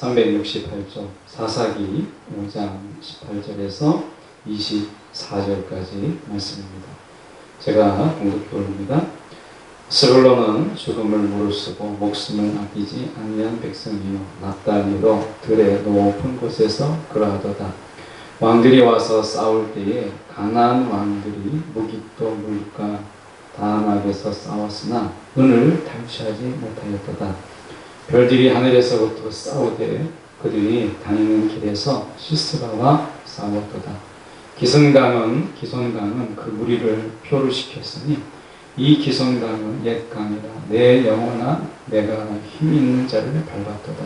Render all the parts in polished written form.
368쪽 사사기 5장 18절에서 24절까지 말씀입니다. 제가 공독해 올립니다. 스불론은 죽음을 무릅쓰고 목숨을 아끼지 아니한 백성이요 납달리로 들의 높은 곳에서 그러하도다. 왕들이 와서 싸울 때에 가나안 왕들이 무깃도 물가 다막에서 싸웠으나 눈을 탈취하지 못하였도다. 별들이 하늘에서부터 싸우되 그들이 다니는 길에서 시스라와 싸웠도다. 기손강은 그 무리를 표류시켰으니 이 기손강은 옛 강이라 내 영원한 내가 힘 있는 자를 밟았도다.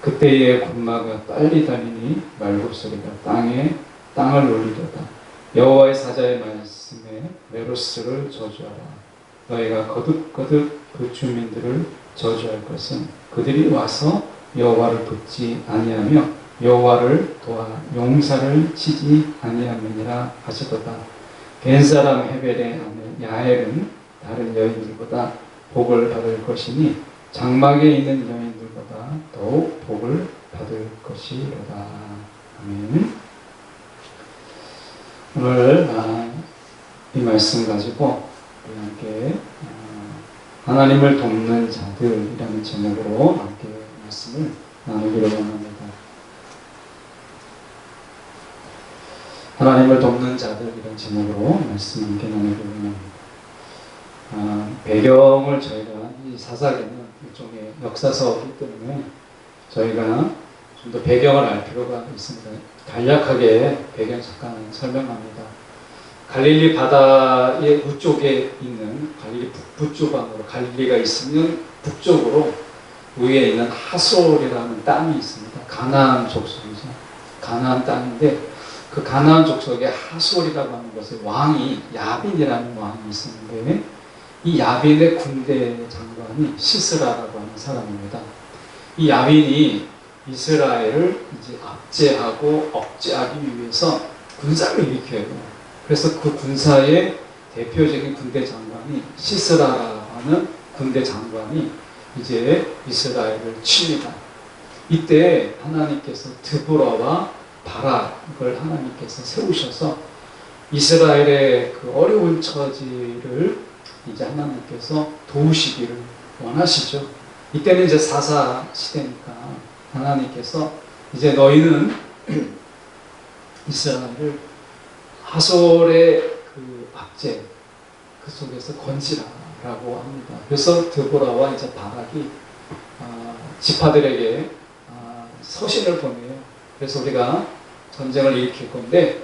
그때의 군마가 빨리 달리니 말굽소리가 땅을 울리도다. 여호와의 사자의 말씀에 메로스를 저주하라. 너희가 거듭거듭 그 주민들을 저주할 것은 그들이 와서 여호와를 돕지 아니하며 여호와를 도와 용사를 치지 아니함이니라 하시도다. 벤사람 헤벨의 아내 야엘은 다른 여인들보다 복을 받을 것이니 장막에 있는 여인들보다 더욱 복을 받을 것이로다. 아멘. 오늘 이 말씀 가지고 우리 함께 하나님을 돕는 자들이라는 제목으로 함께 말씀을 나누기로 원합니다. 하나님을 돕는 자들이라는 제목으로 말씀 함께 나누기로 원합니다. 배경을 저희가 이 사사기는 일종의 역사서이기 때문에 저희가 좀 더 배경을 알 필요가 있습니다. 간략하게 배경 잠깐 설명합니다. 갈릴리 바다의 우쪽에 있는 갈릴리 북부지방으로 갈릴리가 있으면 북쪽으로 위에 있는 하솔이라는 땅이 있습니다. 가나안 족속이죠. 가나안 땅인데 그 가나안 족속의 하솔이라고 하는 곳에 왕이 야빈이라는 왕이 있었는데 이 야빈의 군대 장관이 시스라라고 하는 사람입니다. 이 야빈이 이스라엘을 이제 압제하고 억제하기 위해서 군사를 일으켜요. 그래서 그 군사의 대표적인 군대 장관이 시스라라고 하는 군대 장관이 이제 이스라엘을 칩니다. 이때 하나님께서 드보라와 바락을 하나님께서 세우셔서 이스라엘의 그 어려운 처지를 이제 하나님께서 도우시기를 원하시죠. 이때는 이제 사사 시대니까 하나님께서 이제 너희는 이스라엘을 하솔의 그 압제 그 속에서 건지라라고 합니다. 그래서 드보라와 이제 바락이 지파들에게 서신을 보내요. 그래서 우리가 전쟁을 일으킬 건데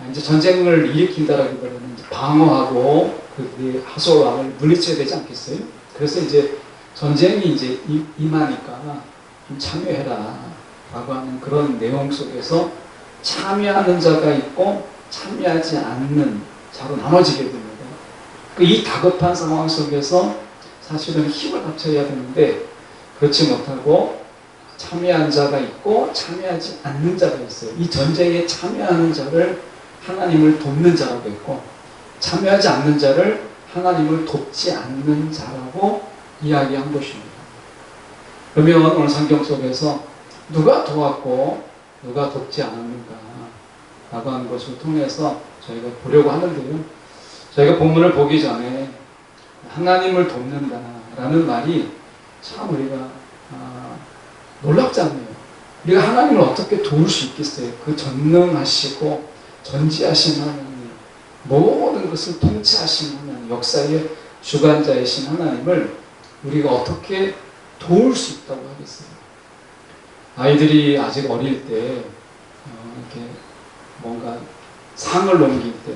이제 전쟁을 일으킨다라기보다는 이제 방어하고 그 하솔 왕을 물리쳐야 되지 않겠어요? 그래서 이제 전쟁이 이제 임하니까 좀 참여해라 라고 하는 그런 내용 속에서 참여하는 자가 있고 참여하지 않는 자로 나눠지게 됩니다. 이 다급한 상황 속에서 사실은 힘을 합쳐야 되는데 그렇지 못하고 참여한 자가 있고 참여하지 않는 자가 있어요. 이 전쟁에 참여하는 자를 하나님을 돕는 자라고 했고 참여하지 않는 자를 하나님을 돕지 않는 자라고 이야기한 것입니다. 그러면 오늘 성경 속에서 누가 도왔고 누가 돕지 않았는가 라고 하는 것을 통해서 저희가 보려고 하는데요. 저희가 본문을 보기 전에 하나님을 돕는다라는 말이 참 우리가 놀랍지 않네요. 우리가 하나님을 어떻게 도울 수 있겠어요? 그 전능하시고 전지하신 하나님, 모든 것을 통치하신 하나님, 역사의 주관자이신 하나님을 우리가 어떻게 도울 수 있다고 하겠어요? 아이들이 아직 어릴 때 이렇게 뭔가 상을 옮길 때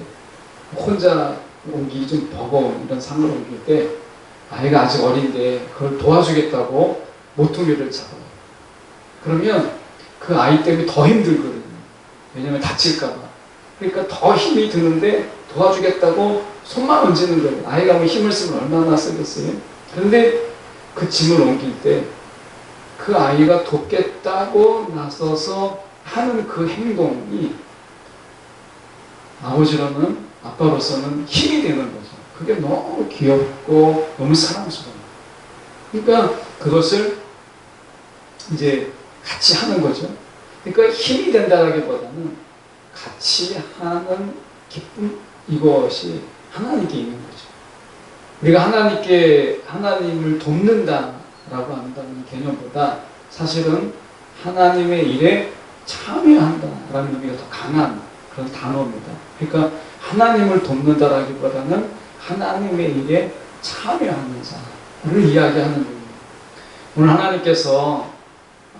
혼자 옮기기 좀 버거운 이런 상을 옮길 때 아이가 아직 어린데 그걸 도와주겠다고 모퉁이를 잡아요. 그러면 그 아이 때문에 더 힘들거든요. 왜냐하면 다칠까봐. 그러니까 더 힘이 드는데 도와주겠다고 손만 얹는 거예요. 아이가 뭐 힘을 쓰면 얼마나 쓰겠어요? 그런데 그 짐을 옮길 때 그 아이가 돕겠다고 나서서 하는 그 행동이 아버지로는 아빠로서는 힘이 되는 거죠. 그게 너무 귀엽고 너무 사랑스러워요. 그러니까 그것을 이제 같이 하는 거죠. 그러니까 힘이 된다라기보다는 같이 하는 기쁨, 이것이 하나님께 있는 거죠. 우리가 하나님을 돕는다라고 한다는 개념보다 사실은 하나님의 일에 참여한다라는 의미가 더 강한 그런 단어입니다. 그러니까 하나님을 돕는다라기보다는 하나님의 일에 참여하는 자를 이야기하는 겁니다. 오늘 하나님께서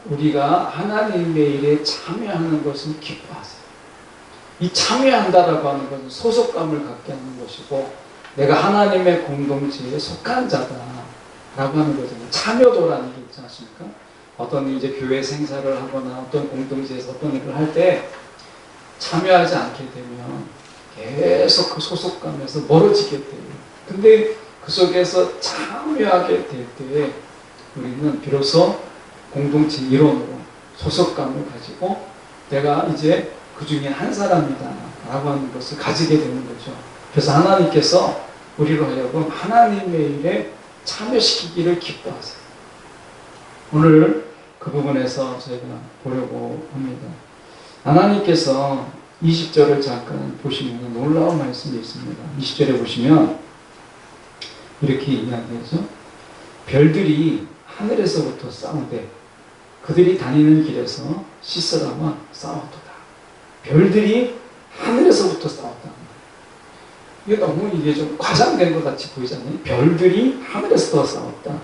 우리가 하나님의 일에 참여하는 것을 기뻐하세요. 이 참여한다라고 하는 것은 소속감을 갖게 하는 것이고 내가 하나님의 공동체에 속한 자다라고 하는 거잖아요. 참여도라는 게 있지 않습니까? 어떤 이제 교회 생사를 하거나 어떤 공동체에서 어떤 일을 할 때 참여하지 않게 되면 계속 그 소속감에서 멀어지게 돼요. 근데 그 속에서 참여하게 될 때에 우리는 비로소 공동체 일원으로 소속감을 가지고 내가 이제 그 중에 한 사람이다 라고 하는 것을 가지게 되는 거죠. 그래서 하나님께서 우리로 하여금 하나님의 일에 참여시키기를 기뻐하세요. 오늘 그 부분에서 저희가 보려고 합니다. 하나님께서 20절을 잠깐 보시면 놀라운 말씀이 있습니다. 20절에 보시면 이렇게 이야기하죠. 별들이 하늘에서부터 싸우되 그들이 다니는 길에서 시스라와 싸웠도다. 별들이 하늘에서부터 싸웠다. 이게 너무 이게 좀 과장된 것 같이 보이잖아요. 별들이 하늘에서 싸웠다.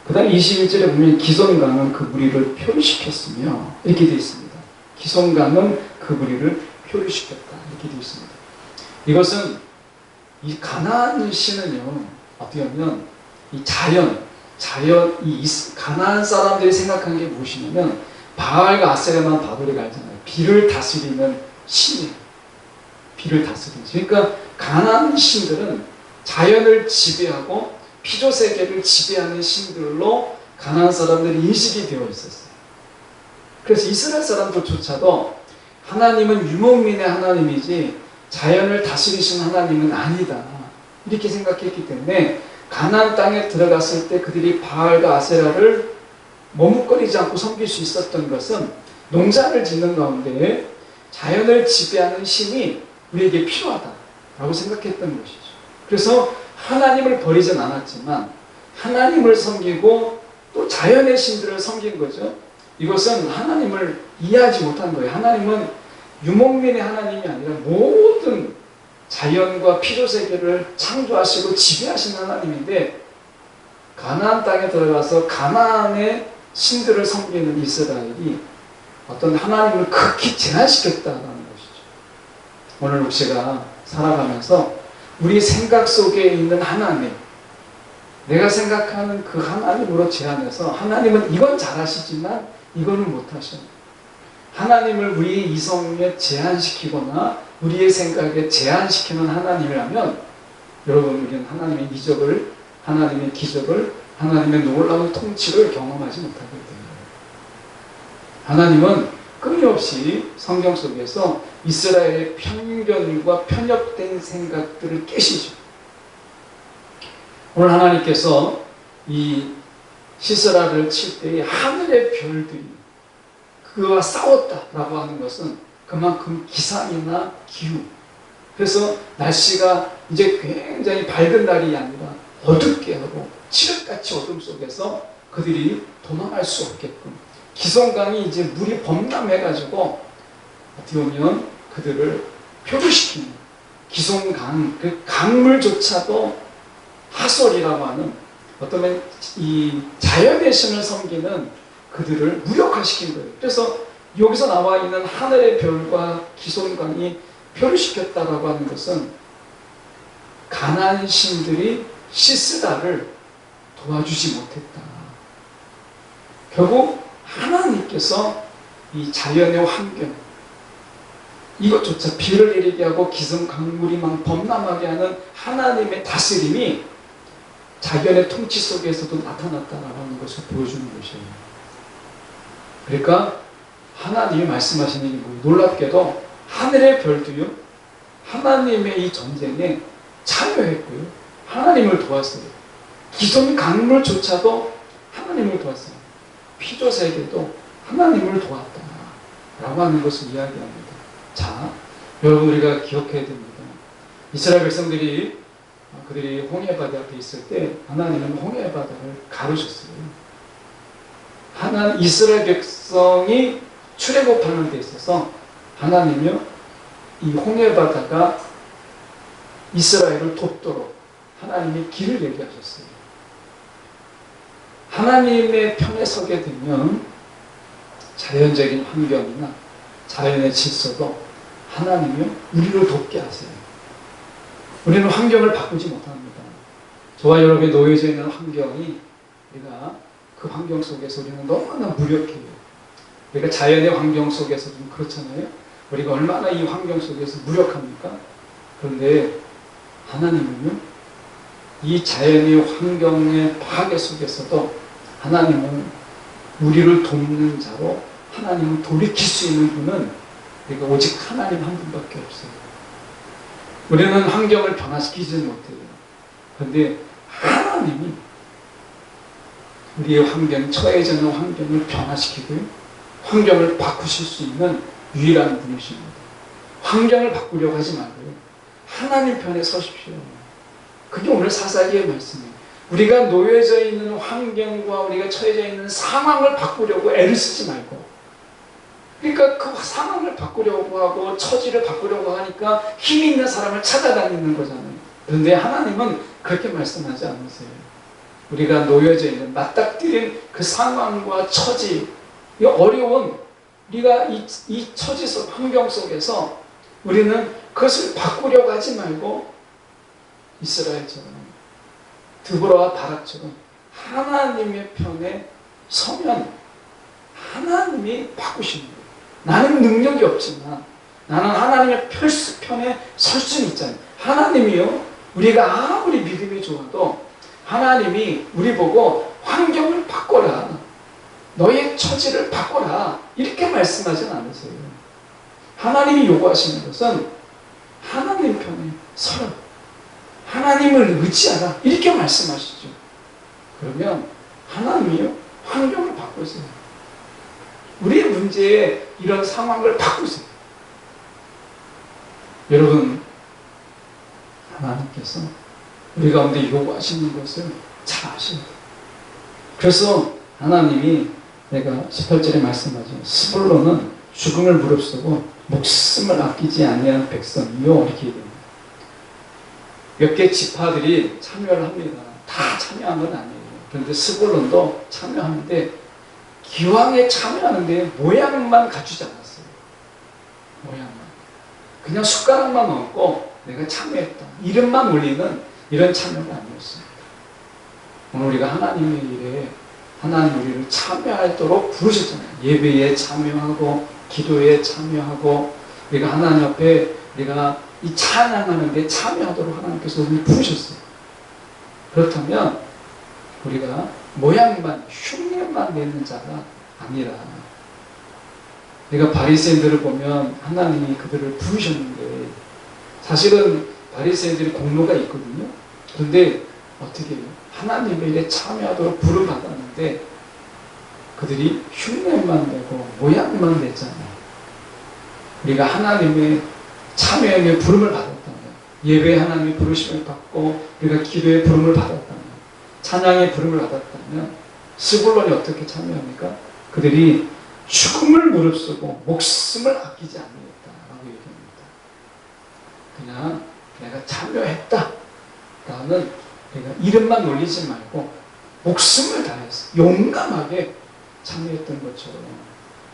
그 다음 21절에 보면 기손강은 그 무리를 표류시켰으며 이렇게 되어 있습니다. 기손강은 그 무리를 표류시켰다. 이렇게 되어 있습니다. 이것은 이 가나안 시는요, 어떻게 보면 이 이 가나안 사람들이 생각한 게 무엇이냐면 바알과 아세라만 봐도 우리가 알잖아요. 비를 다스리는 신이에요. 비를 다스리는 신. 그러니까 가나안 신들은 자연을 지배하고 피조 세계를 지배하는 신들로 가나안 사람들이 인식이 되어 있었어요. 그래서 이스라엘 사람들조차도 하나님은 유목민의 하나님이지 자연을 다스리시는 하나님은 아니다. 이렇게 생각했기 때문에 가나안 땅에 들어갔을 때 그들이 바알과 아세라를 머뭇거리지 않고 섬길 수 있었던 것은 농사를 짓는 가운데 자연을 지배하는 신이 우리에게 필요하다라고 생각했던 것이죠. 그래서 하나님을 버리진 않았지만 하나님을 섬기고 또 자연의 신들을 섬긴 거죠. 이것은 하나님을 이해하지 못한 거예요. 하나님은 유목민의 하나님이 아니라 모든 자연과 피조세계를 창조하시고 지배하시는 하나님인데 가나안 땅에 들어가서 가나안의 신들을 섬기는 이스라엘이 어떤 하나님을 극히 제한시켰다는 것이죠. 오늘 우리가 살아가면서 우리 생각 속에 있는 하나님, 내가 생각하는 그 하나님으로 제한해서 하나님은 이건 잘하시지만 이거는 못하셔. 하나님을 우리의 이성에 제한시키거나 우리의 생각에 제한시키는 하나님이라면 여러분 우리는 하나님의 이적을, 하나님의 기적을, 하나님의 놀라운 통치를 경험하지 못하게 됩니다. 하나님은 끊임없이 성경 속에서 이스라엘의 편견과 편협된 생각들을 깨시죠. 오늘 하나님께서 이 시스라를 칠 때에 하늘의 별들이 그와 싸웠다라고 하는 것은 그만큼 기상이나 기후, 그래서 날씨가 이제 굉장히 밝은 날이 아니라 어둡게 하고 칠흑같이 어둠 속에서 그들이 도망갈 수 없게끔 기손강이 이제 물이 범람해가지고 어떻게 보면 그들을 표류시키는 기손강, 그 강물조차도 하솔이라고 하는 어떤 이 자연의 신을 섬기는 그들을 무력화시킨 거예요. 그래서 여기서 나와 있는 하늘의 별과 기손강이 표류시켰다라고 하는 것은 가나안 신들이 시스라를 도와주지 못했다. 결국 하나님께서 이 자연의 환경, 이것조차 비를 내리게 하고 기승 강물이 막 범람하게 하는 하나님의 다스림이 자연의 통치 속에서도 나타났다라고 하는 것을 보여주는 것이에요. 그러니까 하나님이 말씀하시는 게 뭐예요? 놀랍게도 하늘의 별도요, 하나님의 이 전쟁에 참여했고요, 하나님을 도왔어요. 기존 강물조차도 하나님을 도왔어요. 피조세계도 하나님을 도왔다 라고 하는 것을 이야기합니다. 자, 여러분 우리가 기억해야 됩니다. 이스라엘 백성들이 그들이 홍해바다 앞에 있을 때 하나님은 홍해바다를 가르셨어요. 이스라엘 백성이 출애굽하는 데 있어서 하나님이요 이 홍해바다가 이스라엘을 돕도록 하나님이 길을 얘기하셨어요. 하나님의 편에 서게 되면 자연적인 환경이나 자연의 질서도 하나님이 우리를 돕게 하세요. 우리는 환경을 바꾸지 못합니다. 저와 여러분이 놓여져 있는 환경이 우리가 그 환경 속에서 우리는 너무나 무력해요. 우리가 자연의 환경 속에서 좀 그렇잖아요. 우리가 얼마나 이 환경 속에서 무력합니까? 그런데 하나님은요, 이 자연의 환경의 파괴 속에서도 하나님은 우리를 돕는 자로 하나님을 돌이킬 수 있는 분은 우리가 오직 하나님 한 분밖에 없어요. 우리는 환경을 변화시키지는 못해요. 그런데 하나님이 우리의 환경, 처해져 있는 환경을 변화시키고 환경을 바꾸실 수 있는 유일한 분이십니다. 환경을 바꾸려고 하지 말고요. 하나님 편에 서십시오. 그게 오늘 사사기의 말씀이에요. 우리가 놓여져 있는 환경과 우리가 처해져 있는 상황을 바꾸려고 애를 쓰지 말고, 그러니까 그 상황을 바꾸려고 하고 처지를 바꾸려고 하니까 힘이 있는 사람을 찾아다니는 거잖아요. 그런데 하나님은 그렇게 말씀하지 않으세요. 우리가 놓여져 있는 맞닥뜨린 그 상황과 처지, 이 어려운 우리가 이 처지 속 환경 속에서 우리는 그것을 바꾸려고 하지 말고 이스라엘처럼 드보라와 바락처럼 하나님의 편에 서면 하나님이 바꾸시는 거예요. 나는 능력이 없지만 나는 하나님의 편에 설 수는 있잖아요. 하나님이요, 우리가 아무리 믿음이 좋아도 하나님이 우리 보고 환경을 바꿔라, 너의 처지를 바꿔라, 이렇게 말씀하진 않으세요. 하나님이 요구하시는 것은 하나님 편에 서라, 하나님을 의지하라, 이렇게 말씀하시죠. 그러면 하나님이요, 환경을 바꾸세요. 우리의 문제에 이런 상황을 바꾸세요. 여러분, 하나님께서 우리 가운데 요구하시는 것을 잘 아십니다. 그래서 하나님이 내가 18절에 말씀하죠. 스불론은 죽음을 무릅쓰고 목숨을 아끼지 아니한 백성이요, 이렇게 얘기합니다. 몇 개 지파들이 참여를 합니다. 다 참여한 건 아니에요. 그런데 스불론도 참여하는데 기왕에 참여하는데 모양만 갖추지 않았어요. 모양만. 그냥 숟가락만 얹고 내가 참여했다, 이름만 올리는 이런 참여가 아니었습니다. 오늘 우리가 하나님의 일에 하나님 우리를 참여하도록 부르셨잖아요. 예배에 참여하고 기도에 참여하고 우리가 하나님 앞에 우리가 이 찬양하는데 참여하도록 하나님께서 우리를 부르셨어요. 그렇다면 우리가 모양만, 흉내만 내는 자가 아니라, 우리가 바리새인들을 보면 하나님이 그들을 부르셨는데 사실은 바리새인들이 공로가 있거든요. 그런데 어떻게 해요? 하나님의 일에 참여하도록 부름받았는데 그들이 흉내만 내고 모양만 냈잖아요. 우리가 하나님의 참여의 부름을 받았다면, 예배에 하나님의 부르심을 받고 우리가 기도의 부름을 받았다면, 찬양의 부름을 받았다면 스불론이 어떻게 참여합니까? 그들이 죽음을 무릅쓰고 목숨을 아끼지 않는다라고 얘기합니다. 그냥 내가 참여했다 라는, 내가 이름만 올리지 말고 목숨을 다해서 용감하게 참여했던 것처럼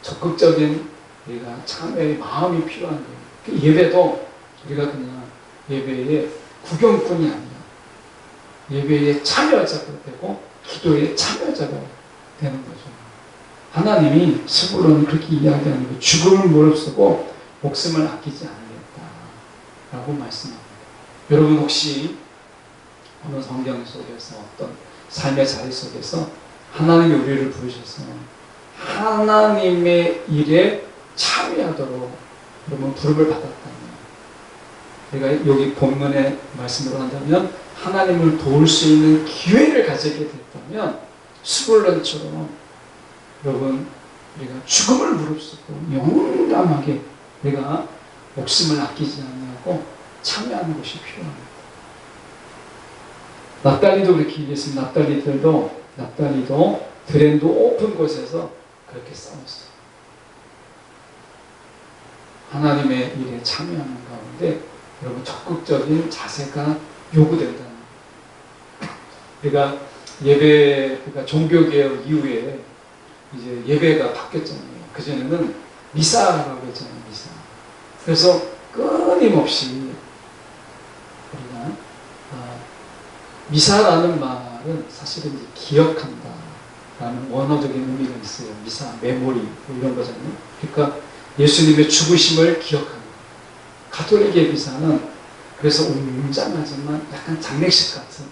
적극적인 우리가 참여의 마음이 필요한 거예요. 예배도 우리가 그냥 예배의 구경꾼이 아니라 예배의 참여자가 되고 기도의 참여자가 되는 거죠. 하나님이 스불론은 그렇게 이야기하는 거예요. 죽음을 무릅쓰고 목숨을 아끼지 않겠다라고 말씀합니다. 여러분 혹시 어느 성경 속에서 어떤 삶의 자리 속에서 하나님이 우리를 부르셔서 하나님의 일에 참여하도록 여러분 부름을 받았다면, 우리가 여기 본문의 말씀으로 한다면 하나님을 도울 수 있는 기회를 가지게 됐다면 스불론처럼 여러분 우리가 죽음을 무릅쓰고 용감하게 우리가 목숨을 아끼지 않냐고 참여하는 것이 필요합니다. 납달리도 그렇게 얘기했습니다. 납달리도 들의 높은 곳에서 그렇게 싸웠어요. 하나님의 일에 참여하는 가운데 여러분 적극적인 자세가 요구된다는 거예요. 우리가 우리가 종교개혁 이후에 이제 예배가 바뀌었잖아요. 그전에는 미사라고 했잖아요. 미사. 그래서 끊임없이 우리가 미사라는 말은 사실은 이제 기억한다 라는 원어적인 의미가 있어요. 미사, 메모리 뭐 이런 거잖아요. 그러니까 예수님의 죽으심을 기억하는 거예요. 가톨릭의 미사는 그래서 웅장하지만 약간 장례식 같은,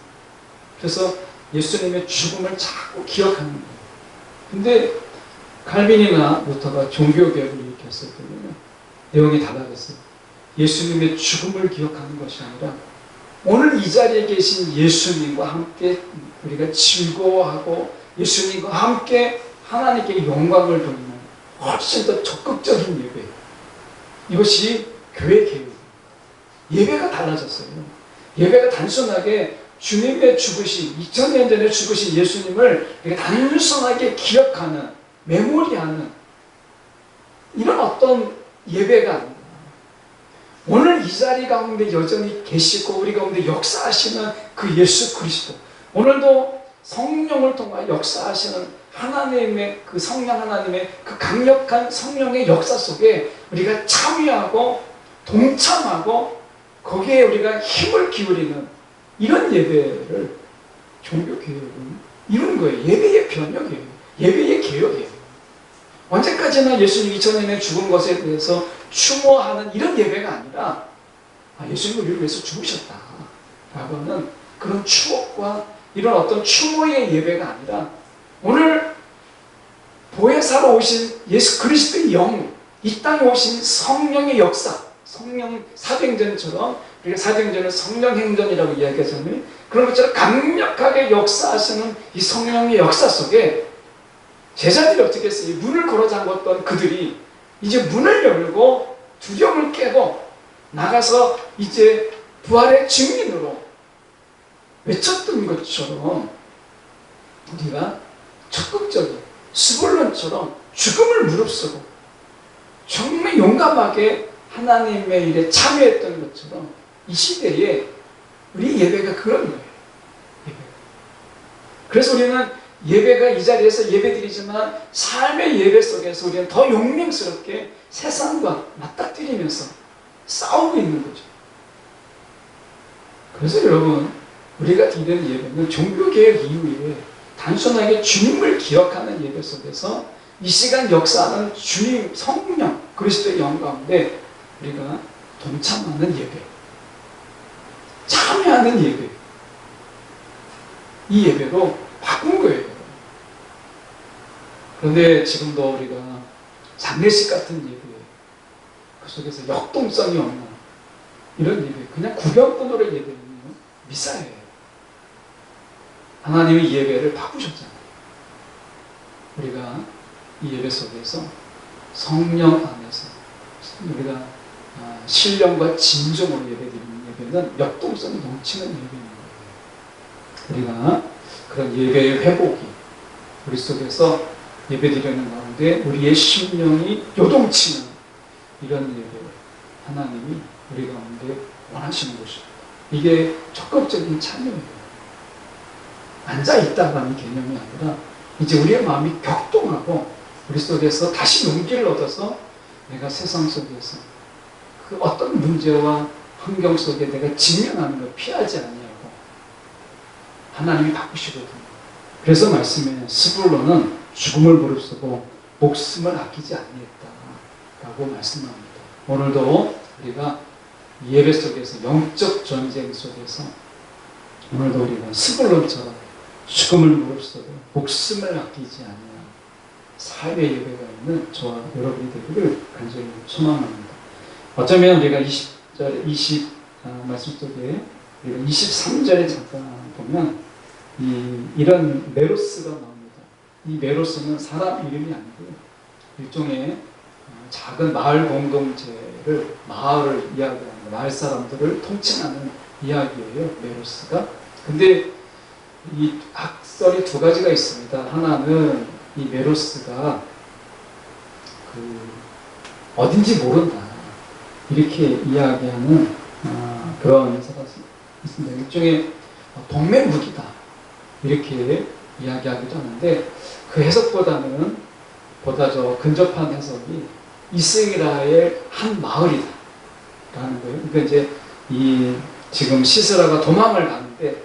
그래서 예수님의 죽음을 자꾸 기억하는 거예요. 근데 칼빈이나 루터가 종교개혁을 일으켰을 때는 내용이 달라졌어요. 예수님의 죽음을 기억하는 것이 아니라 오늘 이 자리에 계신 예수님과 함께 우리가 즐거워하고 예수님과 함께 하나님께 영광을 돌리는 훨씬 더 적극적인 예배, 이것이 교회 개혁이에요. 예배가 달라졌어요. 예배가 단순하게 주님의 죽으신 2000년 전에 죽으신 예수님을 단순하게 기억하는, 메모리하는 이런 어떤 예배가 아닙니다. 오늘 이 자리 가운데 여전히 계시고 우리 가운데 역사하시는 그 예수 그리스도, 오늘도 성령을 통하여 역사하시는 하나님의 그 성령, 하나님의 그 강력한 성령의 역사 속에 우리가 참여하고 동참하고 거기에 우리가 힘을 기울이는 이런 예배를 종교개혁은 이룬 거예요. 예배의 변혁이에요. 예배의 개혁이에요. 언제까지나 예수님 2000년에 죽은 것에 대해서 추모하는 이런 예배가 아니라 예수님은 우리를 위해서 죽으셨다 라고 하는 그런 추억과 이런 어떤 추모의 예배가 아니라 오늘 보혜사로 오신 예수 그리스도의 영, 이 땅에 오신 성령의 역사, 성령 사도행전처럼, 우리가 사도행전을 성령행전이라고 이야기하잖아요. 그런 것처럼 강력하게 역사하시는 이 성령의 역사 속에 제자들이 어떻게 했어요? 문을 걸어 잠궜던 그들이 이제 문을 열고 두려움을 깨고 나가서 이제 부활의 증인으로 외쳤던 것처럼 우리가 적극적인 스불론처럼 죽음을 무릅쓰고 정말 용감하게 하나님의 일에 참여했던 것처럼 이 시대에 우리 예배가 그런 거예요. 예배가. 그래서 우리는 예배가 이 자리에서 예배드리지만 삶의 예배 속에서 우리는 더 용맹스럽게 세상과 맞닥뜨리면서 싸우고 있는 거죠. 그래서 여러분, 우리가 드리는 예배는 종교개혁 이후에 단순하게 주님을 기억하는 예배 속에서 이 시간 역사하는 주님, 성령, 그리스도의 영 가운데 우리가 동참하는 예배, 참여하는 예배, 이 예배로 바꾼 거예요. 그런데 지금도 우리가 장례식 같은 예배, 그 속에서 역동성이 없는 이런 예배, 그냥 구경꾼으로 예배는 미사예요. 하나님이 예배를 바꾸셨잖아요. 우리가 이 예배 속에서 성령 안에서 우리가 신령과 진정으로 예배드리는 예배는 역동성이 넘치는 예배인 거예요. 우리가 그런 예배의 회복이 우리 속에서 예배드리는 가운데 우리의 심령이 요동치는 이런 예배를 하나님이 우리 가운데 원하시는 것입니다. 이게 적극적인 참여예요. 앉아있다라는 개념이 아니라 이제 우리의 마음이 격동하고 우리 속에서 다시 용기를 얻어서 내가 세상 속에서 그 어떤 문제와 환경 속에 내가 직면하는 걸 피하지 않냐고 하나님이 바꾸시거든요. 그래서 말씀에 스불론은 죽음을 무릅쓰고 목숨을 아끼지 아니했다라고 말씀합니다. 오늘도 우리가 예배 속에서 영적 전쟁 속에서 오늘도 우리가 스불론처럼 죽음을 무릅쓰고 목숨을 아끼지 아니한 삶의 예배가 있는 저와 여러분이 되기를 간절히 소망합니다. 어쩌면 우리가 말씀 속에 우리가 23절에 잠깐 보면 이런 메로스가 나옵니다. 이 메로스는 사람 이름이 아니고요. 일종의 작은 마을 공동체를, 마을을 이야기하는, 마을 사람들을 통칭하는 이야기예요, 메로스가. 근데 이 학설이 두 가지가 있습니다. 하나는 이 메로스가 어딘지 모른다, 이렇게 이야기하는 그런 해석이 있습니다. 일종의 동맹국이다, 이렇게 이야기하기도 하는데, 그 해석보다는 보다 근접한 해석이 이스라엘 한 마을이다 라는 거예요. 그러니까 이제 지금 시스라가 도망을 가는데,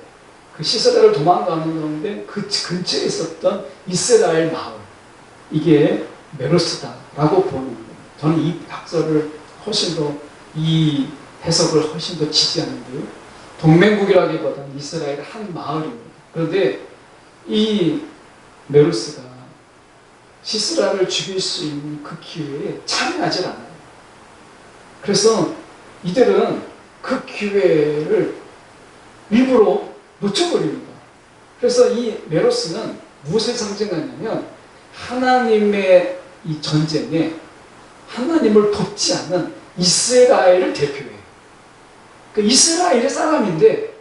그 시스라를 도망가는 가운데 그 근처에 있었던 이스라엘 마을, 이게 메로스다라고 보는 거예요. 저는 이 학설을 훨씬 더, 이 해석을 훨씬 더 지지하는데요. 동맹국이라기보다는 이스라엘 한 마을입니다. 그런데 이 메로스가 시스라를 죽일 수 있는 그 기회에 참여하지 않아요. 그래서 이들은 그 기회를 일부러 놓쳐버립니다. 그래서 이 메로스는 무엇을 상징하냐면, 하나님의 이 전쟁에 하나님을 돕지 않는 이스라엘을 대표해요. 그러니까 이스라엘 사람인데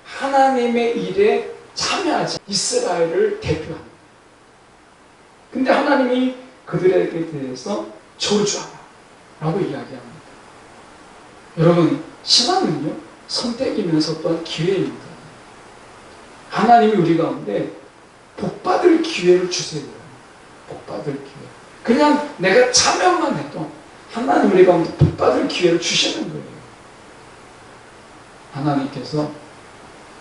하나님의 일에 참여하지, 이스라엘을 대표합니다. 근데 하나님이 그들에게 대해서 저주하라라고 이야기합니다. 여러분, 신앙은요, 선택이면서 또한 기회입니다. 하나님이 우리 가운데 복받을 기회를 주세요. 복받을 기회. 그냥 내가 참여만 해도 하나님 우리 가운데 복받을 기회를 주시는 거예요. 하나님께서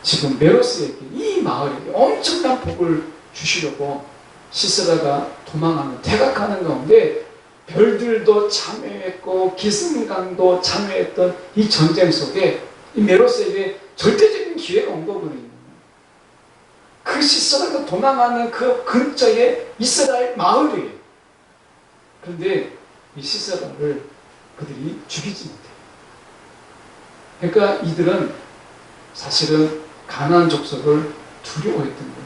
지금 메로스에게, 이 마을에게 엄청난 복을 주시려고 시스라가 도망하는, 퇴각하는 가운데 별들도 참여했고 기승강도 참여했던 이 전쟁 속에 이 메로스에게 절대적인 기회가 온 거거든요. 그 시스라가 도망하는 그 근처에 이스라엘 마을이에요. 그런데 이 시스라를 그들이 죽이지 못해요. 그러니까 이들은 사실은 가나안 족속을 두려워했던 거예요.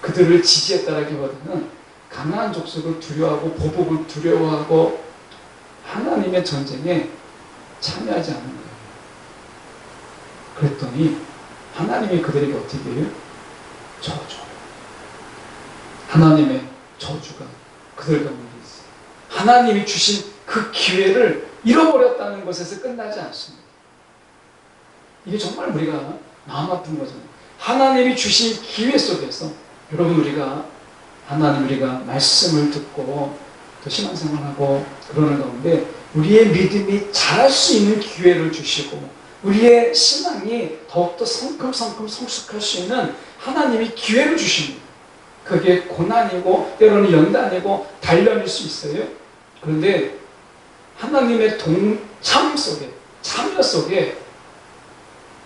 그들을 지지했다라기보다는 가나안 족속을 두려워하고 보복을 두려워하고 하나님의 전쟁에 참여하지 않는 거예요. 그랬더니 하나님이 그들에게 어떻게 해요? 저주. 하나님의 저주가 그들 가운데 있어요. 하나님이 주신 그 기회를 잃어버렸다는 것에서 끝나지 않습니다. 이게 정말 우리가 마음 아픈 거잖아요. 하나님이 주신 기회 속에서, 여러분, 우리가 말씀을 듣고 또 신앙생활하고 그러는 가운데 우리의 믿음이 자랄 수 있는 기회를 주시고, 우리의 신앙이 더욱더 성큼성큼 성숙할 수 있는 하나님이 기회를 주십니다. 그게 고난이고 때로는 연단이고 단련일 수 있어요. 그런데 하나님의 동참 속에, 참여 속에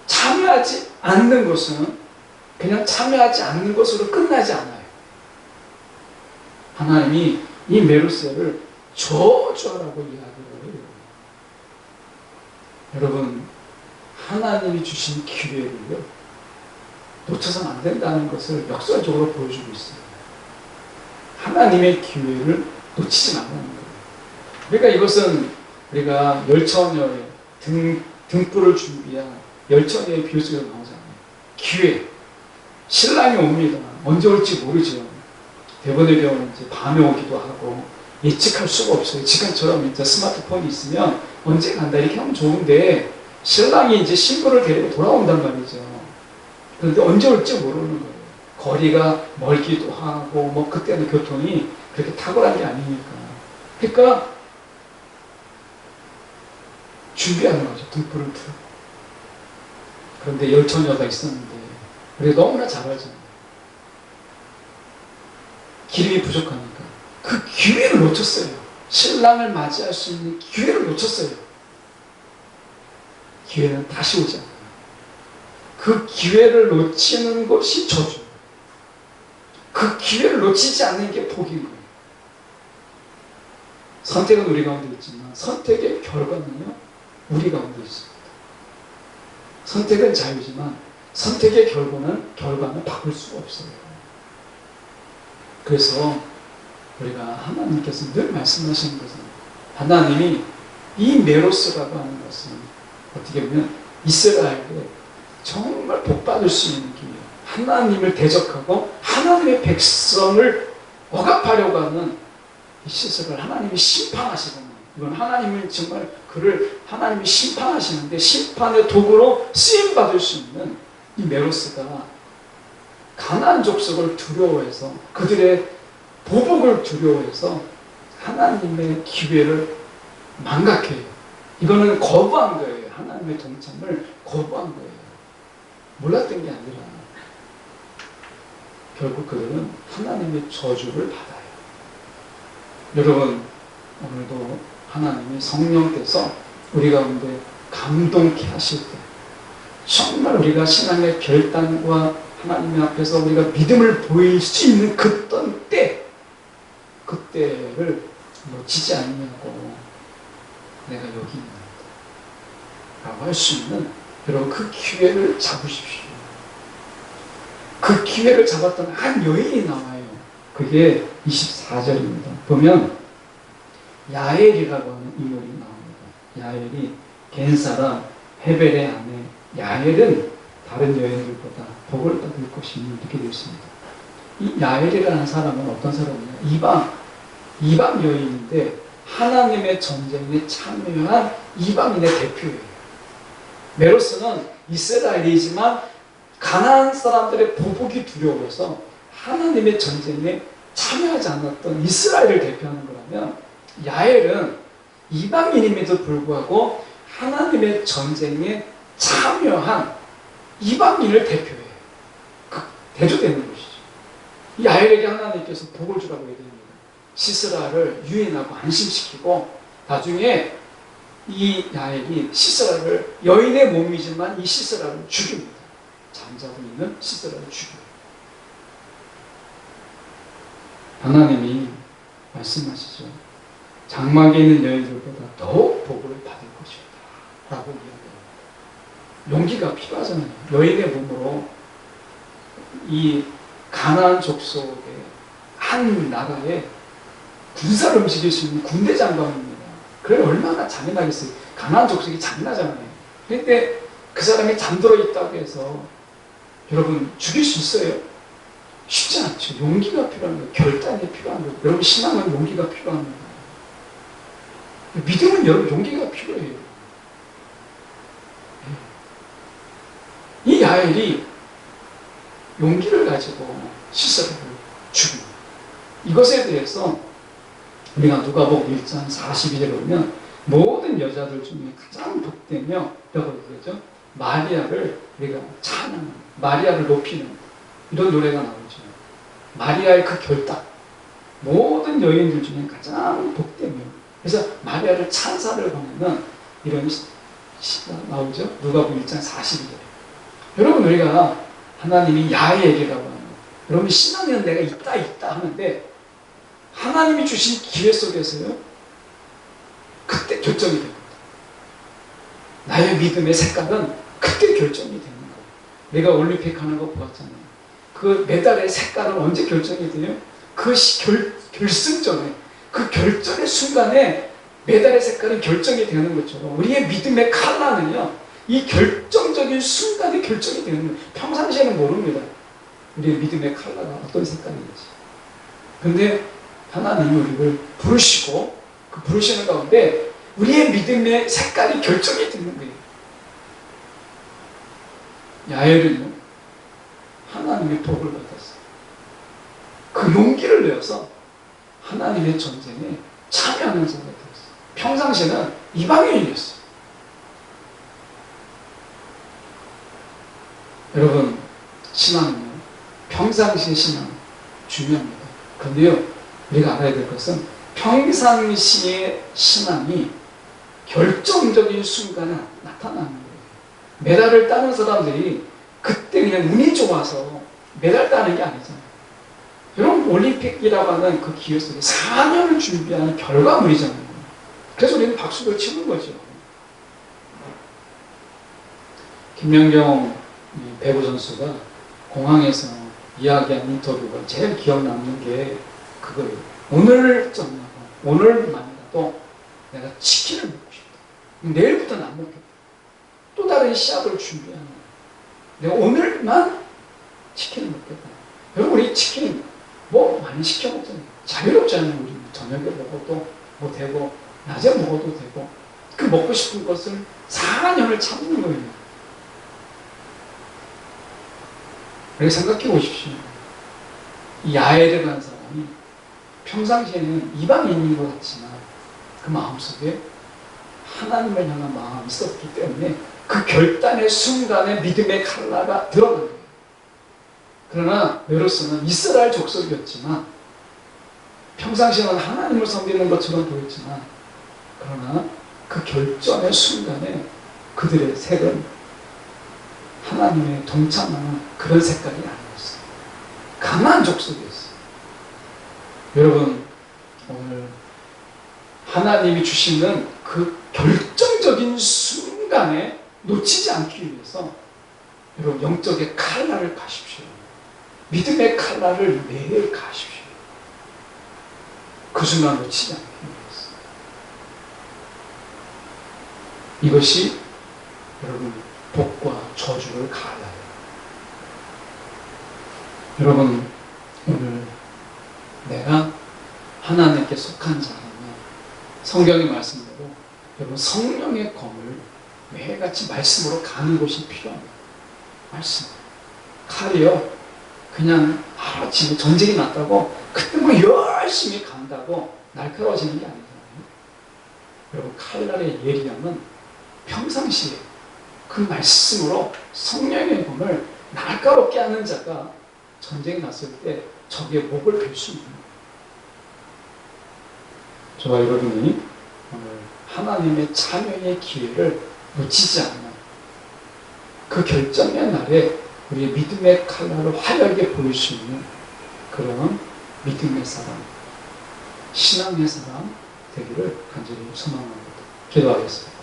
참여하지 않는 것은 그냥 참여하지 않는 것으로 끝나지 않아요. 하나님이 이 메로스를 저주하라고 이야기를 해요. 여러분, 하나님이 주신 기회를요, 놓쳐서는 안 된다는 것을 역설적으로 보여주고 있어요. 하나님의 기회를 놓치지 말라는 거예요. 그러니까 이것은 우리가 열처녀의 등불을 준비한 열처녀의 비유 속에서 나오잖아요. 기회. 신랑이 옵니다. 언제 올지 모르죠. 대부분의 경우는 이제 밤에 오기도 하고 예측할 수가 없어요. 지금처럼 이제 스마트폰이 있으면 언제 간다 이렇게 하면 좋은데, 신랑이 이제 신부를 데리고 돌아온단 말이죠. 그런데 언제 올지 모르는 거예요. 거리가 멀기도 하고, 뭐 그때는 교통이 그렇게 탁월한 게 아니니까. 그러니까 준비하는 거죠. 등불을 틀고. 그런데 열처녀가 있었는데 우리가 너무나 잘 알잖아요. 기름이 부족하니까 그 기회를 놓쳤어요. 신랑을 맞이할 수 있는 기회를 놓쳤어요. 기회는 다시 오지 않아요. 그 기회를 놓치는 것이 저주. 그 기회를 놓치지 않는 게 복인 거예요. 선택은 우리 가운데 있지만 선택의 결과는요, 우리 가운데 있습니다. 선택은 자유지만 선택의 결과는 바꿀 수가 없어요. 그래서 우리가 하나님께서 늘 말씀하시는 것은 하나님이 이 메로스라고 하는 것은 어떻게 보면 이스라엘에 정말 복받을 수 있는 기회, 하나님을 대적하고 하나님의 백성을 억압하려고 하는 이 시설을 하나님이 심판하시거든요. 이건 하나님은 정말 그를 하나님이 심판하시는데 심판의 도구로 쓰임받을 수 있는 이 메로스가 가나안 족속을 두려워해서 그들의 보복을 두려워해서 하나님의 기회를 망각해요. 이거는 거부한 거예요. 하나님의 동참을 거부한 거예요. 몰랐던 게 아니라 결국 그들은 하나님의 저주를 받아요. 여러분, 오늘도 하나님이 성령께서 우리 가운데 감동케 하실 때 정말 우리가 신앙의 결단과 하나님 앞에서 우리가 믿음을 보일 수 있는 그때를 놓치지 않냐고 내가 여기 있는 라고 할 수 있는 여러분 그 기회를 잡으십시오. 그 기회를 잡았던 한 여인이 나와요. 그게 24절입니다. 보면 야엘이라고 하는 인물이 나옵니다. 야엘이 겐 사람 헤벨의 아내 야엘은 다른 여인들보다 복을 받을 것이니 이렇게 되어 있습니다. 이 야엘이라는 사람은 어떤 사람이냐? 이방 여인인데 하나님의 전쟁에 참여한 이방인의 대표예요. 메로스는 이스라엘이지만 가나안 사람들의 보복이 두려워서 하나님의 전쟁에 참여하지 않았던 이스라엘을 대표하는 거라면 야엘은 이방인임에도 불구하고 하나님의 전쟁에 참여한 이방인을 대표해요. 대조되는 것이죠. 야엘에게 하나님께서 복을 주라고 얘기합니다. 시스라를 유인하고 안심시키고 나중에 이 야엘이 시스라를 여인의 몸이지만 이 시스라를 죽입니다. 잠자고 있는 시스라를 죽여요. 하나님이 말씀하시죠. 장막에 있는 여인들보다 더욱 복을 받을 것이다 라고 이야기해요. 용기가 필요하잖아요. 여인의 몸으로 이 가나안 족속의 한 나라에 군사를 움직일 수 있는 군대 장관입니다. 그래 얼마나 잔인하겠어요. 가나안 족속이 잔인하잖아요. 그런데 그 사람이 잠들어 있다고 해서 여러분 죽일 수 있어요? 쉽지 않죠. 용기가 필요한 거예요. 결단이 필요한 거예요. 여러분 신앙은 용기가 필요합니다. 믿음은 여러분 용기가 필요해요. 이 야엘이 용기를 가지고 시스라를 죽입니다. 이것에 대해서 우리가 누가복음 1장 42절에 보면 모든 여자들 중에 가장 복되며 라고 얘기하죠. 마리아를 우리가 찬양하는, 마리아를 높이는 이런 노래가 나오죠. 마리아의 그 결단, 모든 여인들 중에 가장 복되며, 그래서 마리아를 찬사를 보내는 이런 시가 나오죠. 누가복음 1장 42절에. 여러분 우리가 하나님이 야엘이라고 하는, 여러분 신앙에는 내가 있다 하는데 하나님이 주신 기회 속에서요 그때 결정이 됩니다. 나의 믿음의 색깔은 그때 결정이 되는 거예요. 내가 올림픽 하는 거 보았잖아요. 그 메달의 색깔은 언제 결정이 돼요? 그 결승전에, 그 결전의 순간에 메달의 색깔은 결정이 되는 것처럼 우리의 믿음의 칼라는요 이 결정적인 순간에 결정이 되는 거예요. 평상시에는 모릅니다. 우리의 믿음의 칼라가 어떤 색깔인지. 근데 하나님이 우리를 부르시고 그 부르시는 가운데 우리의 믿음의 색깔이 결정이 되는 거예요. 야엘은요 하나님의 복을 받았어요. 그 용기를 내어서 하나님의 전쟁에 참여하는 자가 되었어요. 평상시에는 이방인이었어요. 여러분 신앙은요 평상시의 신앙 중요합니다. 그런데요 우리가 알아야 될 것은 평상시의 신앙이 결정적인 순간에 나타나는 거예요. 메달을 따는 사람들이 그때 그냥 운이 좋아서 메달 따는 게 아니잖아요. 여러분 올림픽이라고 하는 그 기회 속에 4년을 준비하는 결과물이잖아요. 그래서 우리는 박수를 치는 거죠. 김연경 배구 선수가 공항에서 이야기한 인터뷰가 제일 기억 남는 게 그거예요. 오늘 정하고 오늘만이라도 내가 치킨을 먹고 싶다. 내일부터는 안 먹겠다. 또 다른 시합을 준비하는 거야. 내가 오늘만 치킨을 먹겠다. 여러분, 우리 치킨 뭐 많이 시켜 먹잖아요. 자유롭잖아요. 우리 저녁에 먹어도 뭐 되고 낮에 먹어도 되고, 그 먹고 싶은 것을 4년을 참는 거예요. 그렇게 생각해 보십시오. 이 야엘을 간 사람이 평상시에는 이방인인 것 같지만 그 마음속에 하나님을 향한 마음이 있었기 때문에 그 결단의 순간에 믿음의 칼라가 드러난 거예요. 그러나 메로스는 이스라엘 족속이었지만 평상시에는 하나님을 섬기는 것처럼 보였지만, 그러나 그 결정의 순간에 그들의 색은 하나님의 동참하는 그런 색깔이 아니었어요. 강한 족속이었어요. 여러분, 오늘 하나님이 주시는 그 결정적인 순간에 놓치지 않기 위해서 여러분, 영적의 칼날을 가십시오. 믿음의 칼날을 매일 가십시오. 그 순간 놓치지 않기 위해서. 이것이 여러분 복과 저주를 가야 해요. 여러분, 오늘 내가 하나님께 속한 자라면 성경의 말씀대로 여러분 성령의 검을 매일같이 말씀으로 가는 곳이 필요합니다. 말씀. 칼이요, 그냥 하루아침에 전쟁이 났다고 그때 뭐 열심히 간다고 날카로워지는 게 아니잖아요. 여러분, 칼날의 예리함은 평상시에 그 말씀으로 성령의 검을 날카롭게 하는 자가 전쟁이 났을 때 적의 목을 벨 수 있는 거예요. 저와 여러분이 오늘 하나님의 참여의 기회를 놓치지 않는 그 결정의 날에 우리의 믿음의 칼날을 화려하게 보일 수 있는 그런 믿음의 사람, 신앙의 사람 되기를 간절히 소망합니다. 기도하겠습니다.